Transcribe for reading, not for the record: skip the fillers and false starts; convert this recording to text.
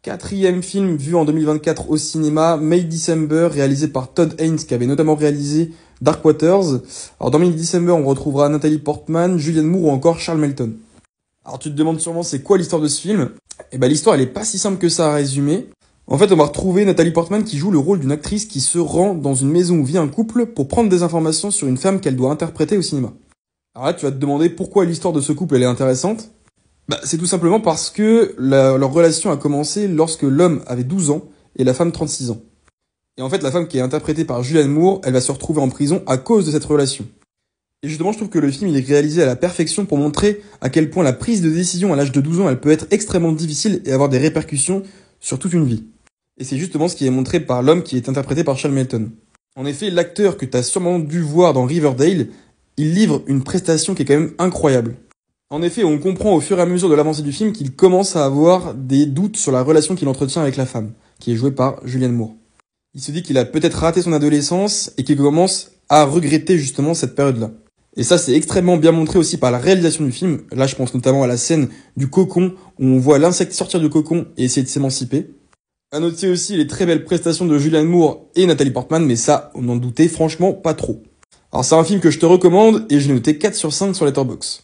Quatrième film vu en 2024 au cinéma, May December, réalisé par Todd Haynes, qui avait notamment réalisé Dark Waters. Alors dans May December, on retrouvera Natalie Portman, Julianne Moore ou encore Charles Melton. Alors tu te demandes sûrement c'est quoi l'histoire de ce film? Eh ben l'histoire elle est pas si simple que ça à résumer. En fait, on va retrouver Natalie Portman qui joue le rôle d'une actrice qui se rend dans une maison où vit un couple pour prendre des informations sur une femme qu'elle doit interpréter au cinéma. Alors là, tu vas te demander pourquoi l'histoire de ce couple elle est intéressante. C'est tout simplement parce que leur relation a commencé lorsque l'homme avait 12 ans et la femme 36 ans. Et en fait, la femme qui est interprétée par Julianne Moore, elle va se retrouver en prison à cause de cette relation. Et justement, je trouve que le film il est réalisé à la perfection pour montrer à quel point la prise de décision à l'âge de 12 ans, elle peut être extrêmement difficile et avoir des répercussions sur toute une vie. Et c'est justement ce qui est montré par l'homme qui est interprété par Charles Melton. En effet, l'acteur que tu as sûrement dû voir dans Riverdale, il livre une prestation qui est quand même incroyable. En effet, on comprend au fur et à mesure de l'avancée du film qu'il commence à avoir des doutes sur la relation qu'il entretient avec la femme, qui est jouée par Julianne Moore. Il se dit qu'il a peut-être raté son adolescence et qu'il commence à regretter justement cette période-là. Et ça, c'est extrêmement bien montré aussi par la réalisation du film. Là, je pense notamment à la scène du cocon, où on voit l'insecte sortir du cocon et essayer de s'émanciper. À noter aussi les très belles prestations de Julianne Moore et Natalie Portman, mais ça, on en doutait franchement pas trop. Alors c'est un film que je te recommande et je l'ai noté 4 sur 5 sur Letterboxd.